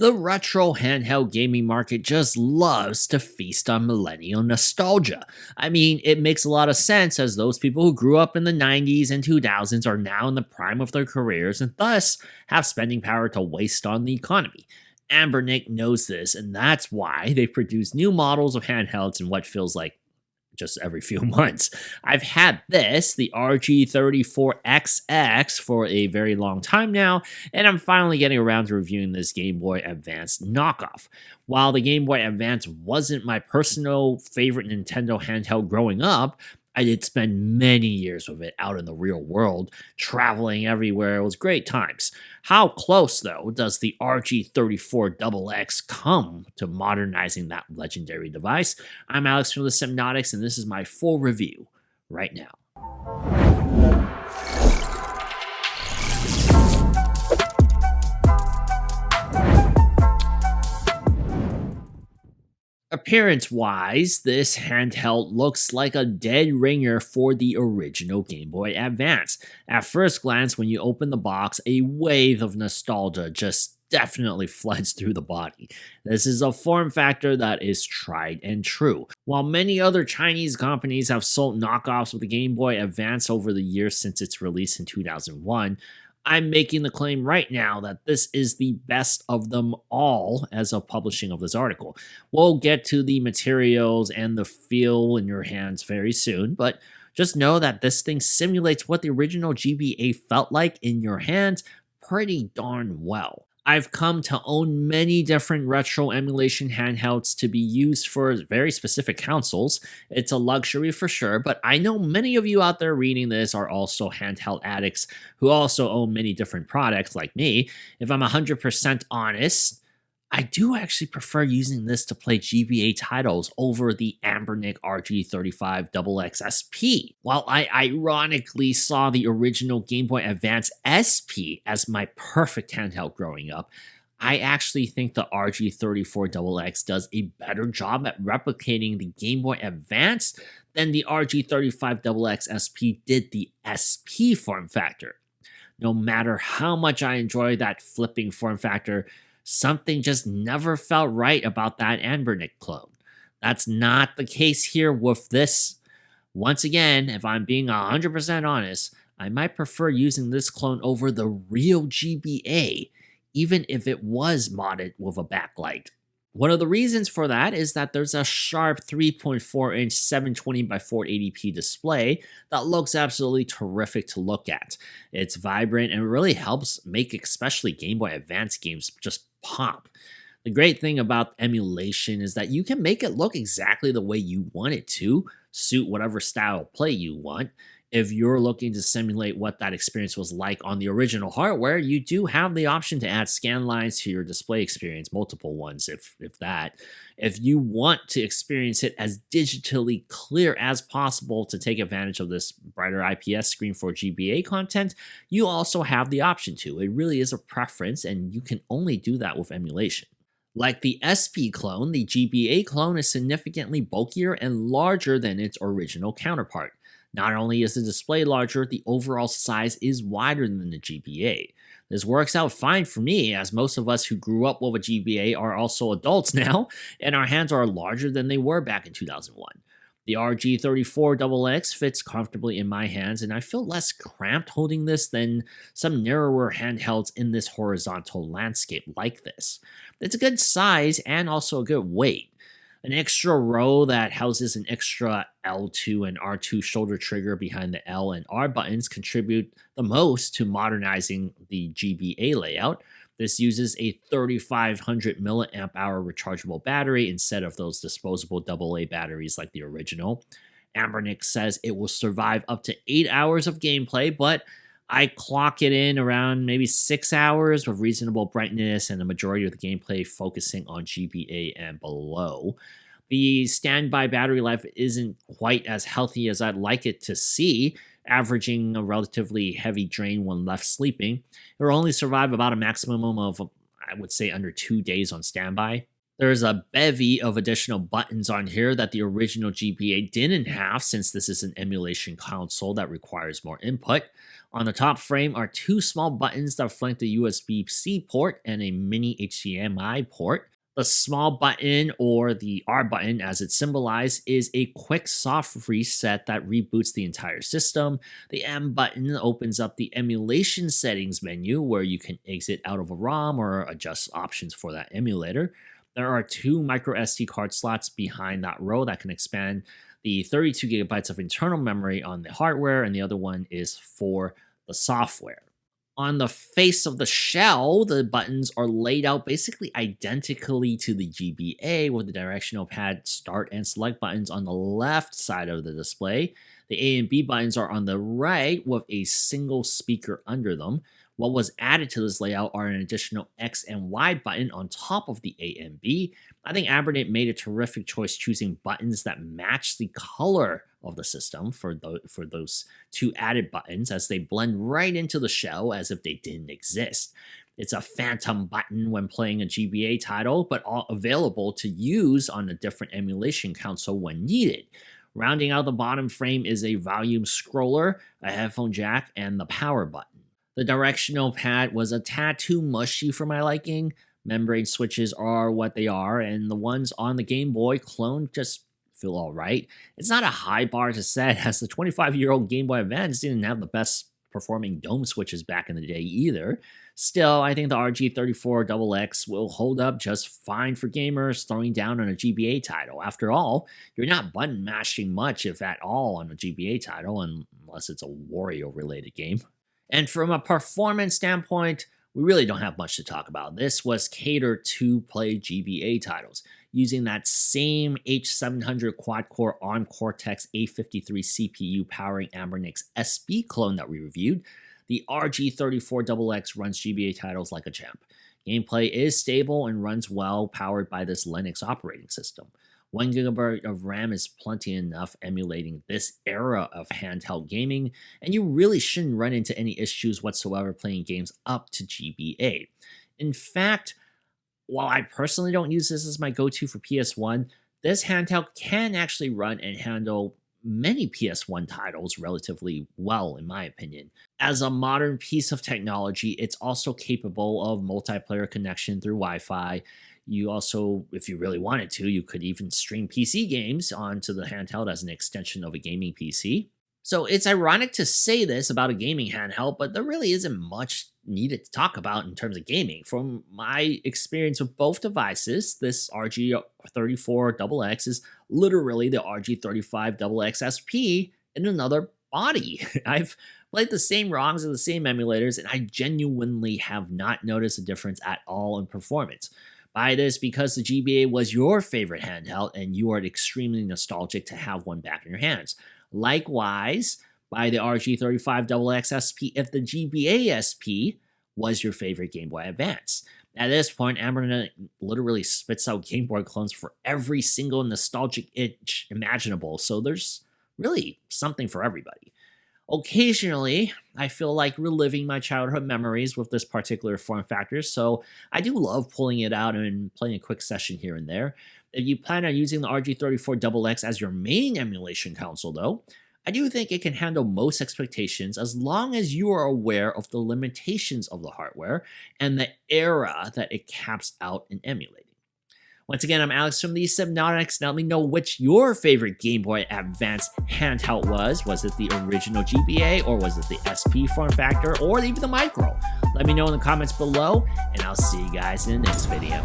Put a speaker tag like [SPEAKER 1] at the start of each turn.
[SPEAKER 1] The retro handheld gaming market just loves to feast on millennial nostalgia. I mean, it makes a lot of sense as those people who grew up in the 90s and 2000s are now in the prime of their careers and thus have spending power to waste on the economy. Anbernic knows this, and that's why they produce new models of handhelds in what feels like just every few months. I've had this, the RG34XX, for a very long time now, and I'm finally getting around to reviewing this Game Boy Advance knockoff. While the Game Boy Advance wasn't my personal favorite Nintendo handheld growing up, I did spend many years with it out in the real world, traveling everywhere. It was great times. How close, though, does the RG34XX come to modernizing that legendary device? I'm Alex from the Semnotics, and this is my full review right now. Appearance wise, this handheld looks like a dead ringer for the original Game Boy Advance. At first glance, when you open the box, a wave of nostalgia just definitely floods through the body. This is a form factor that is tried and true. While many other Chinese companies have sold knockoffs of the Game Boy Advance over the years since its release in 2001, I'm making the claim right now that this is the best of them all as of publishing of this article. We'll get to the materials and the feel in your hands very soon, but just know that this thing simulates what the original GBA felt like in your hands pretty darn well. I've come to own many different retro emulation handhelds to be used for very specific consoles. It's a luxury for sure, but I know many of you out there reading this are also handheld addicts who also own many different products like me. If I'm 100% honest, I do actually prefer using this to play GBA titles over the Anbernic RG35XX SP. While I ironically saw the original Game Boy Advance SP as my perfect handheld growing up, I actually think the RG34XX does a better job at replicating the Game Boy Advance than the RG35XX SP did the SP form factor. No matter how much I enjoy that flipping form factor, something just never felt right about that Anbernic clone. That's not the case here with this. Once again, if I'm being 100% honest, I might prefer using this clone over the real GBA, even if it was modded with a backlight. One of the reasons for that is that there's a sharp 3.4-inch 720 by 480p display that looks absolutely terrific to look at. It's vibrant and really helps make especially Game Boy Advance games just pop. The great thing about emulation is that you can make it look exactly the way you want it to, suit whatever style of play you want. If you're looking to simulate what that experience was like on the original hardware, you do have the option to add scan lines to your display experience, multiple ones if that. If you want to experience it as digitally clear as possible to take advantage of this brighter IPS screen for GBA content, you also have the option to. It really is a preference, and you can only do that with emulation. Like the SP clone, the GBA clone is significantly bulkier and larger than its original counterpart. Not only is the display larger, the overall size is wider than the GBA. This works out fine for me, as most of us who grew up with a GBA are also adults now, and our hands are larger than they were back in 2001. The RG34XX fits comfortably in my hands, and I feel less cramped holding this than some narrower handhelds in this horizontal landscape like this. It's a good size and also a good weight. An extra row that houses an extra L2 and R2 shoulder trigger behind the L and R buttons contribute the most to modernizing the GBA layout. This uses a 3500 milliamp hour rechargeable battery instead of those disposable AA batteries like the original. Anbernic says it will survive up to 8 hours of gameplay, but I clock it in around maybe 6 hours with reasonable brightness and the majority of the gameplay focusing on GBA and below. The standby battery life isn't quite as healthy as I'd like it to see, averaging a relatively heavy drain when left sleeping. It will only survive about a maximum of, I would say, under 2 days on standby. There's a bevy of additional buttons on here that the original GBA didn't have, since this is an emulation console that requires more input. On the top frame are two small buttons that flank the USB-C port and a mini HDMI port. The small button, or the R button as it's symbolized, is a quick soft reset that reboots the entire system. The M button opens up the emulation settings menu where you can exit out of a ROM or adjust options for that emulator. There are two micro SD card slots behind that row that can expand the 32 gigabytes of internal memory on the hardware, and the other one is for the software. On the face of the shell, the buttons are laid out basically identically to the GBA, with the directional pad start and select buttons on the left side of the display. The A and B buttons are on the right with a single speaker under them. What was added to this layout are an additional X and Y button on top of the A and B. I think Anbernic made a terrific choice choosing buttons that match the color of the system for those two added buttons, as they blend right into the shell as if they didn't exist. It's a phantom button when playing a GBA title, but all available to use on a different emulation console when needed. Rounding out the bottom frame is a volume scroller, a headphone jack, and the power button. The directional pad was a tad too mushy for my liking. Membrane switches are what they are, and the ones on the Game Boy clone just feel alright. It's not a high bar to set, as the 25-year-old Game Boy Advance didn't have the best performing dome switches back in the day either. Still, I think the RG34XX will hold up just fine for gamers throwing down on a GBA title. After all, you're not button mashing much, if at all, on a GBA title, unless it's a Wario-related game. And from a performance standpoint, we really don't have much to talk about. This was catered to play GBA titles, using that same H700 quad-core ARM Cortex A53 CPU powering Anbernic's SB clone that we reviewed. The RG34XX runs GBA titles like a champ. Gameplay is stable and runs well, powered by this Linux operating system. 1 GB of RAM is plenty enough emulating this era of handheld gaming, and you really shouldn't run into any issues whatsoever playing games up to GBA. In fact, while I personally don't use this as my go-to for PS1, this handheld can actually run and handle many PS1 titles relatively well, in my opinion. As a modern piece of technology, it's also capable of multiplayer connection through Wi-Fi. You also, if you really wanted to, you could even stream PC games onto the handheld as an extension of a gaming PC. So it's ironic to say this about a gaming handheld, but there really isn't much needed to talk about in terms of gaming. From my experience with both devices, this RG34XX is literally the RG35XX SP in another body. I've played the same ROMs and the same emulators, and I genuinely have not noticed a difference at all in performance. Buy this because the GBA was your favorite handheld and you are extremely nostalgic to have one back in your hands. Likewise, buy the RG35XX SP if the GBA SP was your favorite Game Boy Advance. At this point, Anbernic literally spits out Game Boy clones for every single nostalgic itch imaginable, so there's really something for everybody. Occasionally, I feel like reliving my childhood memories with this particular form factor, so I do love pulling it out and playing a quick session here and there. If you plan on using the RG34XX as your main emulation console, though, I do think it can handle most expectations as long as you are aware of the limitations of the hardware and the era that it caps out in emulating. Once again, I'm Alex from the Subnautics. Now let me know which your favorite Game Boy Advance handheld was. Was it the original GBA, or was it the SP form factor, or even the Micro? Let me know in the comments below, and I'll see you guys in the next video.